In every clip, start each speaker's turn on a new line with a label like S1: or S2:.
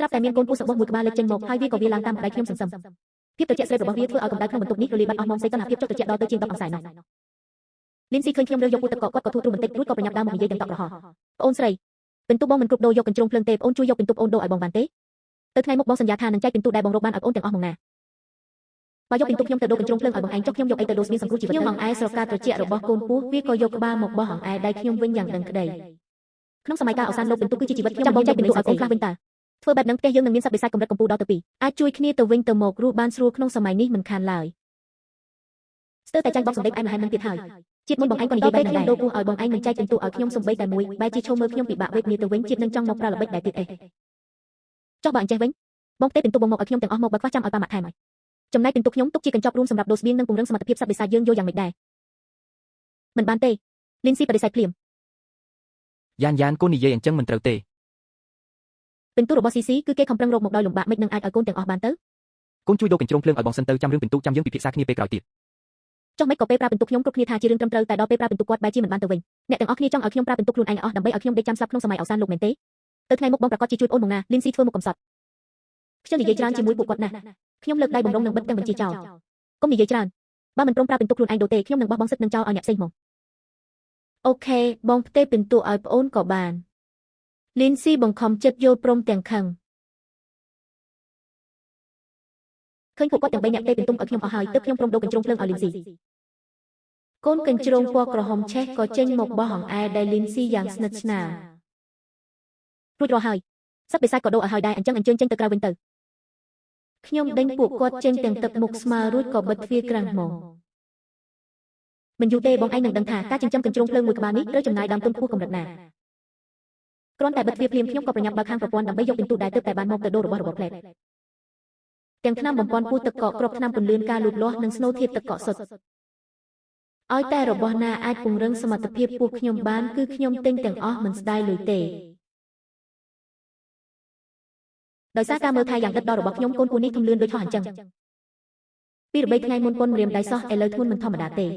S1: ស្រាប់តែមានកូនពស់សបោះមួយក្បាលលេចចេញមកហើយវាក៏វាឡើងតាមបណ្ដាយខ្ញុំសន្សឹមភាពត្រជាក់ស្រេបរបស់វាធ្វើឲ្យកម្ដៅក្នុងបន្ទប់នេះរលាយបាត់អស់ម៉ោងសេតណ្ហាភាពចុះត្រជាក់ដល់ទៅជាង10អង្សានោះលីនស៊ីឃើញខ្ញុំរើសយកពូទឹកកកគាត់ក៏ធូរទ្រូងបន្តិចរួចក៏ប្រញាប់ដើរមកនិយាយទាំងតក់រហ័សប្អូនស្រីពិន្ទុបងមិនគ្រប់ដូរយកកញ្ជ្រោងភ្លើងទេប្អូនជួយយកពិន្ទុប្អូនដូរឲ្យបងបានទេទៅថ្ងៃមុខបងសន្យាថានឹងចែកពិន្ទុដែលបងរកបានឲ្យប្អូនទាំងអស់មកណាបើយកពិន្ទុខ្ញុំទៅដូរកញ្ជ្រោងភ្លើងឲ្យបងឯងចុះខ្ញុំយកអីទៅដូរស្បៀងសង្គ្រោះជីវិតខ្ញុំអង្អែស្រកាត្រជាក់របស់កូនពស់វាក៏យកក្បាលមកបោះអង្អែដៃខ្ញុំវិញយ៉ាងដឹងក្តីក្នុងសម័យកាលអវសានលោកពិន្ទុគឺជាជីវិតខ្ញុំចាំបងចែកពិន្ទុឲ្យប្អូនខ្លះវិញតើធ្វើបែបហ្នឹងផ្ទះយើងនឹងមានសត្វបិសាចកម្រិតកម្ពូលដល់ទៅ2អាចជួយគ្នាទៅវិញទៅមករស់បានស្រួលក្នុងសម័យនេះមិនខានឡើយស្ទើរតែចាញ់បោកសម្ដេចឯមល្ហែមនឹងទៀតហើយជាតិមុនបងឯងក៏និយាយបែបហ្នឹងដែរដូរពោះឲ្យបងឯងមិនចែកពិន្ទុឲ្យខ្ញុំសំបីតែមួយបែរជាឈោមមើលខ្ញុំពិបាកវេទនាទៅវិញជាតិនឹងចង់មកប្រើល្បិចដែរទៀតអេចុះបើអញ្ចេះវិញបងផ្ទេពិន្ទុបងមកឲ្យខ្ញុំទាំងអស់មកបើខ្វះចាំឲ្យប៉ាម៉ាក់ថែមឲ្យចំណែកពិន្ទុខ្ញុំទុកជាកញ្ចប់រួមសម្រាប់ដូរស្បៀងនិងពង្រឹងសមត្ថភាពសត្វបិសាចយើងយកយ៉ាងម៉េចដែរមិនបានទេលីនស៊ីបដិសេធភ្លាម
S2: យ៉ានកូននិយាយអញ្ចឹងមិនត្រូវទេ
S1: ពិន្ទុរបស់ស៊ីស៊ីគឺគេខំប្រឹងរកមកដោយលំបាកមិននឹងអាចឲ្យកូនទាំងអស់បានទៅ
S2: កូនជួយដូរកញ្ជ្រោងភ្លើងឲ្យបងសិនទៅចាំរឿងពិន្ទុចាំយើងពិភាក្សាគ្នាពេលក្រោយទៀត
S1: ចុះមិនក៏ពេលប្រើពិន្ទុខ្ញុំគ្រប់គ្នាថាជារឿងត្រឹមត្រូវតែដល់ពេលប្រើពិន្ទុគាត់បែរជាមិនបានទៅវិញអ្នកទាំងអស់គ្នាចង់ឲ្យខ្ញុំប្រើពិន្ទុខ្លួនឯងអស់ដើម្បីឲ្យខ្ញុំដេកចាំស្លាប់ក្នុងសម័យអវសានលោកមែនទេទៅថ្ងៃមុខបងប្រកាសជាជួយអូនមកណាលីនស៊ីធ្វើមុខកំសត់ខ្ញុំនិយាយច្រើនជាមួយពួកគាត់ណាស់ខ្ញុំលើកដៃបំរុងនឹងបិទទាំងបញ្ជីចោលកុំនិយាយច្រើនបើមិនព្រមប្រើពិន្ទុខ្លួនឯងដូរទេខ្ញុំនឹងបោះបង់សិទ្ធិនឹងចោលឲ្យអ្នកផ្សេងមកអូខេបងផ្ទេពិន្ទុឲ្យប្អូនក៏បានលីនស៊ីបង្ខំចិត្តយល់ព្រមទាំងខឹងឃើញពួកគាត់ទាំង3នាក់ផ្ទេពិន្ទុឲ្យខ្ញុំអស់ហើយទើបខ្ញុំព្រមដូរកញ្ជ្រោងភ្លើងឲ្យលីនស៊ីកូនកញ្ជ្រោងពណ៌ក្រហមឆេះក៏ចេញមកបោះអង្អែដែលលីនស៊ីយ៉ាងស្និទ្ធស្នាលរួចរាល់ហើយសត្វបិសាចក៏ដូរឲ្យហើយដែរអញ្ចឹងអញ្ជើញចេញទៅក្រៅវិញទៅខ្ញុំដេញពួកគាត់ចេញទាំងទឹកមុខស្មើរួចក៏បិទទ្វារក្រាំងមកមិនយូរទេបងឯងនឹងដឹងថាការចិញ្ចឹមកញ្ជ្រោងភ្លើងមួយក្បាលនេះត្រូវចំណាយដើមទុនខ្ពស់កម្រិតណាគ្រាន់តែបិទទ្វារភ្លាមខ្ញុំក៏ប្រញាប់បើកខាងប្រព័ន្ធដើម្បីយកពិន្ទុដែលទើបតែបានមកទៅដូររបស់របបផ្លែតទាំងថ្នាំបំពន់ពូទឹកកកគ្រាប់ថ្នាំពន្លឿនការលូតលាស់និងស្នូលធាតុទឹកកកសុទ្ធឲ្យតែរបស់ណាអាចពង្រឹងសមត្ថភាពពួកខ្ញុំបានគឺខ្ញុំទិញទាំងអស់មិនស្ដាយលុយទេដោយសារការមើលថែយ៉ាងដិតដល់របស់ខ្ញុំកូនពូនេះធំលឿនដូចហោះអញ្ចឹងពីរបីថ្ងៃមុនពន្ធរៀមដៃសោះឥឡូវធ្ងន់មិនធម្មតាទេ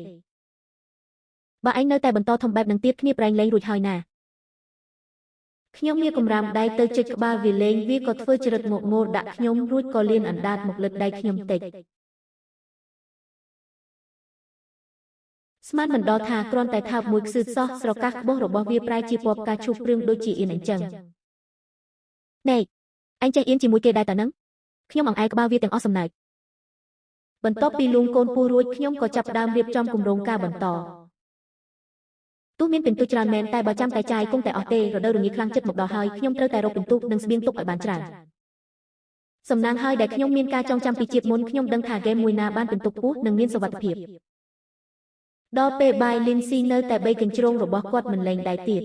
S1: បើឯងនៅតែបន្តធំបែបនឹងទៀតគ្នាប្រែងលែងរួចហើយណាខ្ញុំមានកំរាមដៃទៅជិតក្បាលវាលេងវាក៏ធ្វើចរិតងក់ងល់ដាក់ខ្ញុំរួចក៏លៀនអណ្ដាតមកលិតដៃខ្ញុំតិចស្មានមិនដល់ថាគ្រាន់តែថើបមួយខ្សឺសោះស្រកាសក្បោះរបស់វាប្រែជាពណ៌ផ្កាឈូកព្រឿងដូចជាអៀនអញ្ចឹងណែអញចេះអៀនជាមួយគេដែរតើនឹងខ្ញុំអង្អែក្បាលវាទាំងអស់សំណើចបន្ទាប់ពីលួងកូនពស់រួចខ្ញុំក៏ចាប់ផ្ដើមរៀបចំគម្រោងការបន្តទោះមានពិន្ទុច្រើនមែនតែបើចាំតែចាយគង់តែអស់ទេរដូវរងាខ្លាំងចិត្តមកដល់ហើយខ្ញុំត្រូវតែរកពិន្ទុនិងស្បៀងទុកឲ្យបានច្រើនសំណាងហើយដែលខ្ញុំមានការចងចាំពីជាតិមុនខ្ញុំដឹងថាហ្គេមមួយណាបានពិន្ទុខ្ពស់នឹងមានសុវត្ថិភាពដល់ពេលបាយលីនស៊ីនៅតែបីកញ្ជ្រោងរបស់គាត់មិនលែងដៃទៀត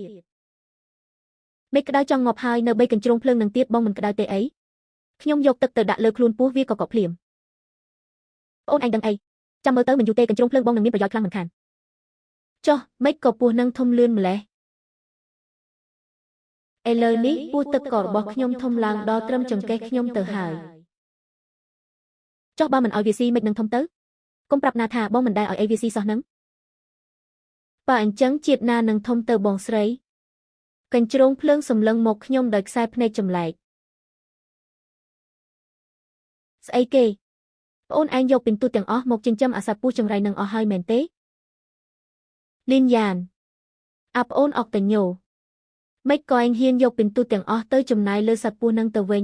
S1: មេក្តៅចង់ងាប់ហើយនៅបីកញ្ជ្រោងភ្លើងនឹងទៀតបងមិនក្តៅទេអីខ្ញុំយកទឹកទៅដាក់លើខ្លួនពស់វាក៏កក់ភ្លាមអូនឯងដឹងអីចាំមើលទៅមិនយូរទេកញ្ជ្រោងភ្លើងបងនឹងមានប្រយោជន៍ខ្លាំងមិនខានចុះមិនក៏ពស់នឹងធំលឿនម្លេះឥឡូវនេះពស់ទឹកកករបស់ខ្ញុំធំឡើងដល់ត្រឹមចង្កេះខ្ញុំទៅហើយចុះបើមិនឲ្យវាស៊ីមិននឹងធំទៅកុំប្រាប់ណាថាបងមិនដែលឲ្យអីវាស៊ីសោះនឹងបើអញ្ចឹងជាតិណានឹងធំទៅបងស្រីកញ្ជ្រោងភ្លើងសម្លឹងមកខ្ញុំដោយខ្សែភ្នែកចម្លែកស្អីគេប្អូនឯងយកពិន្ទុទាំងអស់មកចិញ្ចឹមអាសត្វពស់ចង្រៃនឹងអស់ហើយមែនទេលីនយ៉ានអាប្អូនអុកតញ៉ូមិនក៏ឯងហ៊ានយកពិន្ទុទាំងអស់ទៅចំណាយលើសត្វពស់នឹងទៅវិញ